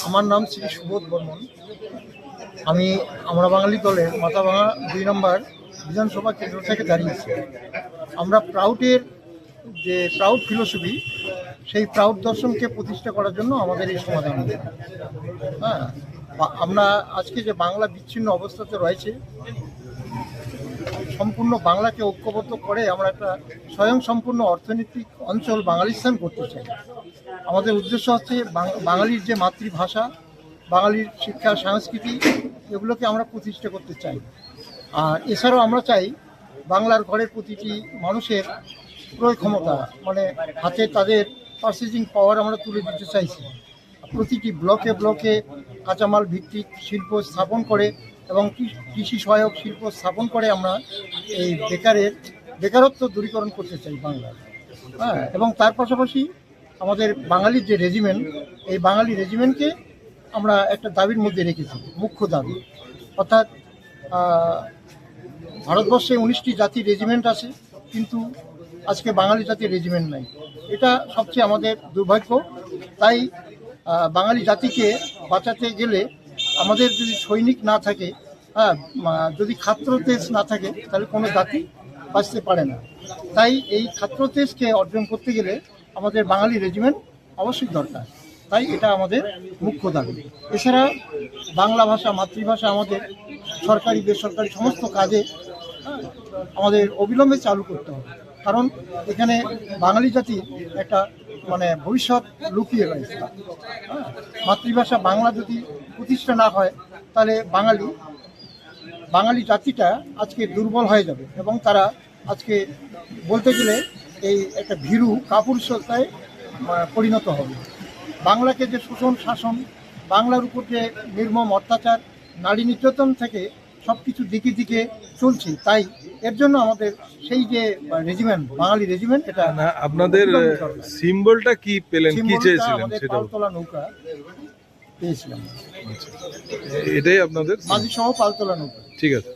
আমার নাম শ্রী সুবোধ বর্মন। আমি আমরা বাঙালি দলের মাথাভাঙা 2 নম্বর বিধানসভা কেন্দ্র থেকে দাঁড়িয়েছি। আমরা প্রাউডের যে প্রাউড ফিলোসফি, সেই প্রাউড দর্শনকে প্রতিষ্ঠা করার জন্য আমাদের এই সমাধান। হ্যাঁ, আমরা আজকে যে বাংলা বিচ্ছিন্ন অবস্থাতে রয়েছে, সম্পূর্ণ বাংলাকে ঐক্যবদ্ধ করে আমরা একটা স্বয়ংসম্পূর্ণ অর্থনৈতিক অঞ্চল বাঙালিস্তান করতে চাই। আমাদের উদ্দেশ্য হচ্ছে বাঙালির যে মাতৃভাষা, বাঙালির শিক্ষা সংস্কৃতি, এগুলোকে আমরা প্রতিষ্ঠা করতে চাই। আর এছাড়াও আমরা চাই বাংলার ঘরের প্রতিটি মানুষের ক্রয় ক্ষমতা, মানে হাতে তাদের পারচেজিং পাওয়ার আমরা তুলে দিতে চাইছি। প্রতিটি ব্লকে ব্লকে কাঁচামাল ভিত্তিক শিল্প স্থাপন করে এবং কৃষি সহায়ক শিল্প স্থাপন করে আমরা এই বেকারত্ব দূরীকরণ করতে চাই বাংলার। হ্যাঁ, এবং তার পাশাপাশি আমাদের বাঙালির যে রেজিমেন্ট, এই বাঙালি রেজিমেন্টকে আমরা একটা দাবির মধ্যে রেখেছি, মুখ্য দাবি। অর্থাৎ ভারতবর্ষে 19টি জাতির রেজিমেন্ট আছে, কিন্তু আজকে বাঙালি জাতির রেজিমেন্ট নাই। এটা সবচেয়ে আমাদের দুর্ভাগ্য। তাই বাঙালি জাতিকে বাঁচাতে গেলে আমাদের যদি সৈনিক না থাকে, যদি ছাত্রতেজ না থাকে, তাহলে কোনো জাতি বাঁচতে পারে না। তাই এই ছাত্রতেজকে অর্জন করতে গেলে আমাদের বাঙালি রেজিমেন্ট অবশ্যই দরকার। তাই এটা আমাদের মুখ্য দাবি। এছাড়া বাংলা ভাষা, মাতৃভাষা আমাদের সরকারি বেসরকারি সমস্ত কাজে আমাদের অবিলম্বে চালু করতে হবে। কারণ এখানে বাঙালি জাতির একটা ভবিষ্যৎ লুকিয়ে রয়েছে। মাতৃভাষা বাংলা যদি প্রতিষ্ঠা না হয়, তাহলে বাঙালি জাতিটা আজকে দুর্বল হয়ে যাবে এবং তারা আজকে বলতে গেলে এই একটা ভীরু কাপুরুষতায় পরিণত হবে। বাংলাকে যে শোষণ শাসন, বাংলার উপর যে নির্মম অত্যাচার, নারী নির্যাতন থেকে সব কিছু দিকে দিকে চলছে। তাই এর জন্য আমাদের সেই যে রেজিমেন্ট, বাঙালি রেজিমেন্ট, এটা আপনাদের সিম্বলটা কি পেলেন, কি চেয়েছিলেন? আমাদের পালতোলা নৌকা পেয়েছিলাম। এটাই আপনাদের মাঝি সহ পালতোলা নৌকা। ঠিক আছে।